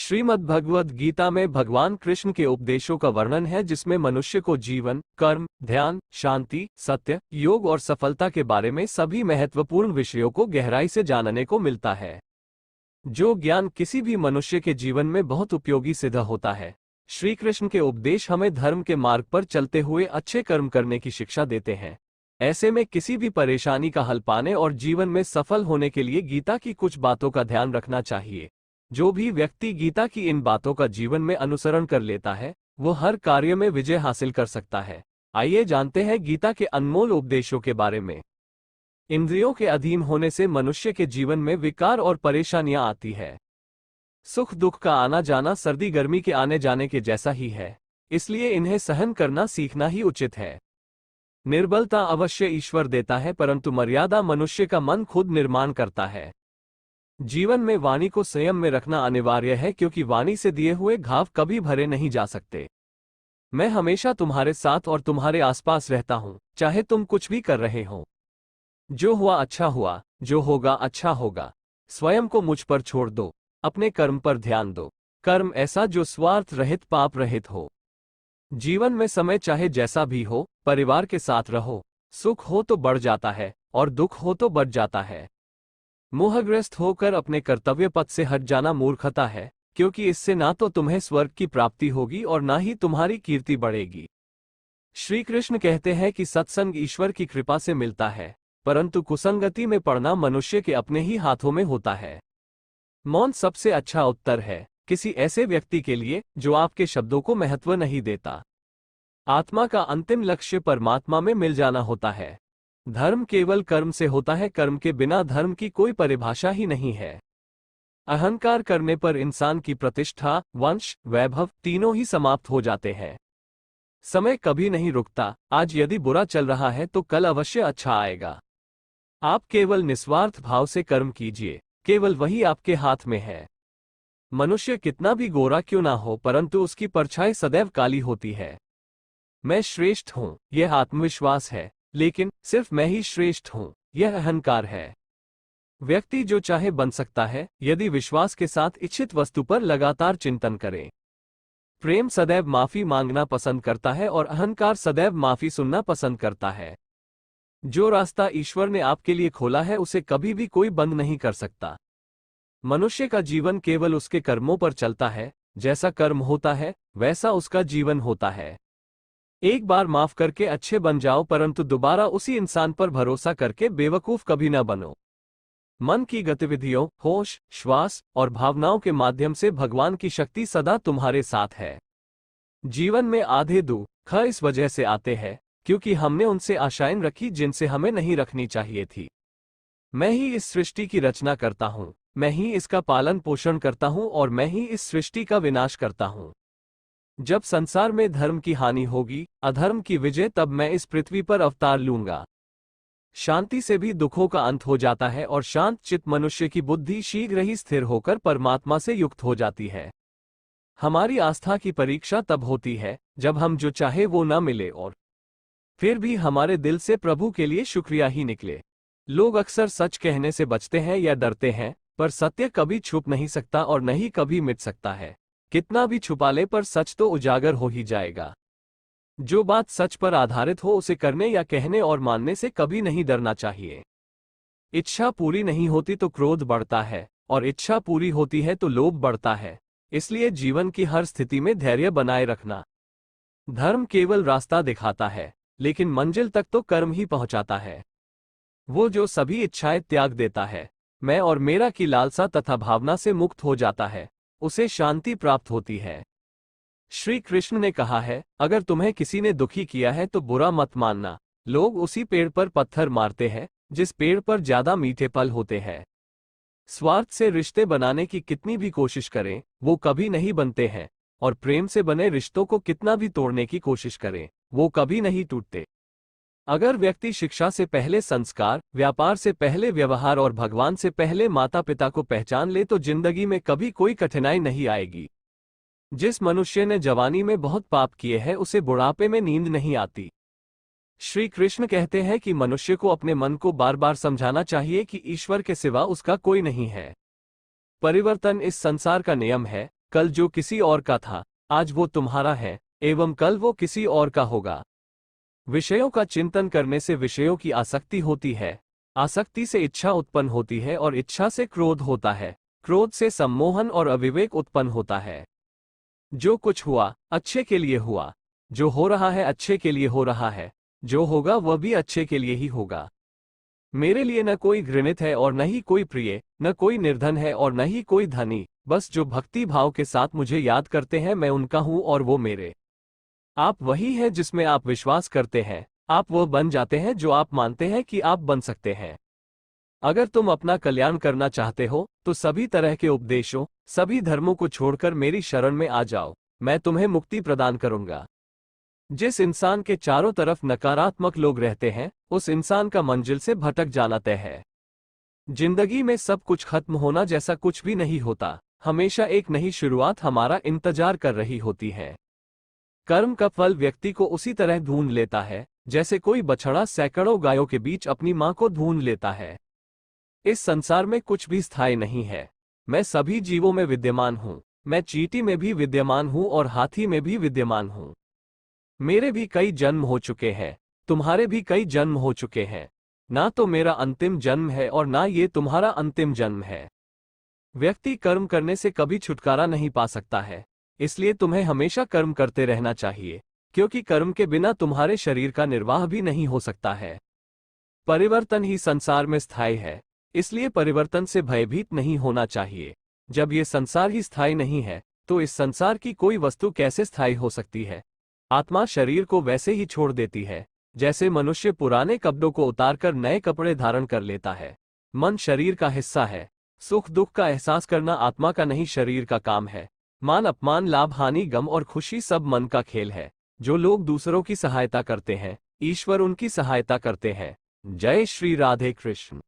श्रीमद् भगवद गीता में भगवान कृष्ण के उपदेशों का वर्णन है, जिसमें मनुष्य को जीवन, कर्म, ध्यान, शांति, सत्य, योग और सफलता के बारे में सभी महत्वपूर्ण विषयों को गहराई से जानने को मिलता है। जो ज्ञान किसी भी मनुष्य के जीवन में बहुत उपयोगी सिद्ध होता है। श्री कृष्ण के उपदेश हमें धर्म के मार्ग पर चलते हुए अच्छे कर्म करने की शिक्षा देते हैं। ऐसे में किसी भी परेशानी का हल पाने और जीवन में सफल होने के लिए गीता की कुछ बातों का ध्यान रखना चाहिए। जो भी व्यक्ति गीता की इन बातों का जीवन में अनुसरण कर लेता है, वो हर कार्य में विजय हासिल कर सकता है। आइए जानते हैं गीता के अनमोल उपदेशों के बारे में। इंद्रियों के अधीन होने से मनुष्य के जीवन में विकार और परेशानियां आती है। सुख दुख का आना जाना सर्दी गर्मी के आने जाने के जैसा ही है, इसलिए इन्हें सहन करना सीखना ही उचित है। निर्बलता अवश्य ईश्वर देता है, परंतु मर्यादा मनुष्य का मन खुद निर्माण करता है। जीवन में वाणी को संयम में रखना अनिवार्य है, क्योंकि वाणी से दिए हुए घाव कभी भरे नहीं जा सकते। मैं हमेशा तुम्हारे साथ और तुम्हारे आसपास रहता हूं, चाहे तुम कुछ भी कर रहे हो। जो हुआ अच्छा हुआ, जो होगा अच्छा होगा। स्वयं को मुझ पर छोड़ दो, अपने कर्म पर ध्यान दो। कर्म ऐसा जो स्वार्थ रहित पाप रहित हो। जीवन में समय चाहे जैसा भी हो, परिवार के साथ रहो। सुख हो तो बढ़ जाता है और दुख हो तो बढ़ जाता है। मोहग्रस्त होकर अपने कर्तव्य पथ से हट जाना मूर्खता है, क्योंकि इससे ना तो तुम्हें स्वर्ग की प्राप्ति होगी और ना ही तुम्हारी कीर्ति बढ़ेगी। श्री कृष्ण कहते हैं कि सत्संग ईश्वर की कृपा से मिलता है, परंतु कुसंगति में पड़ना मनुष्य के अपने ही हाथों में होता है। मौन सबसे अच्छा उत्तर है किसी ऐसे व्यक्ति के लिए जो आपके शब्दों को महत्व नहीं देता। आत्मा का अंतिम लक्ष्य परमात्मा में मिल जाना होता है। धर्म केवल कर्म से होता है, कर्म के बिना धर्म की कोई परिभाषा ही नहीं है। अहंकार करने पर इंसान की प्रतिष्ठा, वंश, वैभव तीनों ही समाप्त हो जाते हैं। समय कभी नहीं रुकता। आज यदि बुरा चल रहा है तो कल अवश्य अच्छा आएगा। आप केवल निस्वार्थ भाव से कर्म कीजिए, केवल वही आपके हाथ में है। मनुष्य कितना भी गोरा क्यों ना हो, परंतु उसकी परछाई सदैव काली होती है। मैं श्रेष्ठ हूं, यह आत्मविश्वास है, लेकिन सिर्फ मैं ही श्रेष्ठ हूं, यह अहंकार है। व्यक्ति जो चाहे बन सकता है, यदि विश्वास के साथ इच्छित वस्तु पर लगातार चिंतन करे। प्रेम सदैव माफी मांगना पसंद करता है और अहंकार सदैव माफी सुनना पसंद करता है। जो रास्ता ईश्वर ने आपके लिए खोला है, उसे कभी भी कोई बंद नहीं कर सकता। मनुष्य का जीवन केवल उसके कर्मों पर चलता है। जैसा कर्म होता है, वैसा उसका जीवन होता है। एक बार माफ करके अच्छे बन जाओ, परंतु दोबारा उसी इंसान पर भरोसा करके बेवकूफ कभी न बनो। मन की गतिविधियों, होश, श्वास और भावनाओं के माध्यम से भगवान की शक्ति सदा तुम्हारे साथ है। जीवन में आधे दुख इस वजह से आते हैं क्योंकि हमने उनसे आशाएं रखी जिनसे हमें नहीं रखनी चाहिए थी। मैं ही इस सृष्टि की रचना करता हूँ, मैं ही इसका पालन पोषण करता हूँ और मैं ही इस सृष्टि का विनाश करता हूँ। जब संसार में धर्म की हानि होगी, अधर्म की विजय, तब मैं इस पृथ्वी पर अवतार लूंगा। शांति से भी दुखों का अंत हो जाता है और शांत चित्त मनुष्य की बुद्धि शीघ्र ही स्थिर होकर परमात्मा से युक्त हो जाती है। हमारी आस्था की परीक्षा तब होती है जब हम जो चाहे वो न मिले और फिर भी हमारे दिल से प्रभु के लिए शुक्रिया ही निकले। लोग अक्सर सच कहने से बचते हैं या डरते हैं, पर सत्य कभी छुप नहीं सकता और न ही कभी मिट सकता है। कितना भी छुपा ले, पर सच तो उजागर हो ही जाएगा। जो बात सच पर आधारित हो, उसे करने या कहने और मानने से कभी नहीं डरना चाहिए। इच्छा पूरी नहीं होती तो क्रोध बढ़ता है, और इच्छा पूरी होती है तो लोभ बढ़ता है। इसलिए जीवन की हर स्थिति में धैर्य बनाए रखना। धर्म केवल रास्ता दिखाता है, लेकिन मंजिल तक तो कर्म ही पहुंचाता है। वो जो सभी इच्छाएं त्याग देता है, मैं और मेरा की लालसा तथा भावना से मुक्त हो जाता है, उसे शांति प्राप्त होती है। श्री कृष्ण ने कहा है, अगर तुम्हें किसी ने दुखी किया है तो बुरा मत मानना। लोग उसी पेड़ पर पत्थर मारते हैं जिस पेड़ पर ज्यादा मीठे फल होते हैं। स्वार्थ से रिश्ते बनाने की कितनी भी कोशिश करें, वो कभी नहीं बनते हैं, और प्रेम से बने रिश्तों को कितना भी तोड़ने की कोशिश करें, वो कभी नहीं टूटते। अगर व्यक्ति शिक्षा से पहले संस्कार, व्यापार से पहले व्यवहार और भगवान से पहले माता पिता को पहचान ले तो जिंदगी में कभी कोई कठिनाई नहीं आएगी। जिस मनुष्य ने जवानी में बहुत पाप किए हैं, उसे बुढ़ापे में नींद नहीं आती। श्री कृष्ण कहते हैं कि मनुष्य को अपने मन को बार बार समझाना चाहिए कि ईश्वर के सिवा उसका कोई नहीं है। परिवर्तन इस संसार का नियम है, कल जो किसी और का था, आज वो तुम्हारा है, एवं कल वो किसी और का होगा। विषयों का चिंतन करने से विषयों की आसक्ति होती है, आसक्ति से इच्छा उत्पन्न होती है और इच्छा से क्रोध होता है, क्रोध से सम्मोहन और अविवेक उत्पन्न होता है। जो कुछ हुआ अच्छे के लिए हुआ, जो हो रहा है अच्छे के लिए हो रहा है, जो होगा वह भी अच्छे के लिए ही होगा। मेरे लिए न कोई घृणित है और न ही कोई प्रिय, न कोई निर्धन है और न ही कोई धनी, बस जो भक्ति भाव के साथ मुझे याद करते हैं मैं उनका हूं और वो मेरे। आप वही हैं जिसमें आप विश्वास करते हैं, आप वह बन जाते हैं जो आप मानते हैं कि आप बन सकते हैं। अगर तुम अपना कल्याण करना चाहते हो तो सभी तरह के उपदेशों, सभी धर्मों को छोड़कर मेरी शरण में आ जाओ, मैं तुम्हें मुक्ति प्रदान करूंगा। जिस इंसान के चारों तरफ नकारात्मक लोग रहते हैं, उस इंसान का मंजिल से भटक जाना तय है। जिंदगी में सब कुछ खत्म होना जैसा कुछ भी नहीं होता, हमेशा एक नई शुरुआत हमारा इंतजार कर रही होती है। कर्म का फल व्यक्ति को उसी तरह ढूंढ लेता है जैसे कोई बछड़ा सैकड़ों गायों के बीच अपनी मां को ढूंढ लेता है। इस संसार में कुछ भी स्थायी नहीं है। मैं सभी जीवों में विद्यमान हूं, मैं चींटी में भी विद्यमान हूं और हाथी में भी विद्यमान हूं। मेरे भी कई जन्म हो चुके हैं, तुम्हारे भी कई जन्म हो चुके हैं। ना तो मेरा अंतिम जन्म है और ना ये तुम्हारा अंतिम जन्म है। व्यक्ति कर्म करने से कभी छुटकारा नहीं पा सकता है, इसलिए तुम्हें हमेशा कर्म करते रहना चाहिए, क्योंकि कर्म के बिना तुम्हारे शरीर का निर्वाह भी नहीं हो सकता है। परिवर्तन ही संसार में स्थायी है, इसलिए परिवर्तन से भयभीत नहीं होना चाहिए। जब ये संसार ही स्थायी नहीं है, तो इस संसार की कोई वस्तु कैसे स्थायी हो सकती है। आत्मा शरीर को वैसे ही छोड़ देती है, जैसे मनुष्य पुराने कपड़ों को उतारकर नए कपड़े धारण कर लेता है। मन शरीर का हिस्सा है, सुख दुख का एहसास करना आत्मा का नहीं शरीर का काम है। मान अपमान, लाभ हानि, गम और खुशी सब मन का खेल है। जो लोग दूसरों की सहायता करते हैं, ईश्वर उनकी सहायता करते हैं। जय श्री राधे कृष्ण।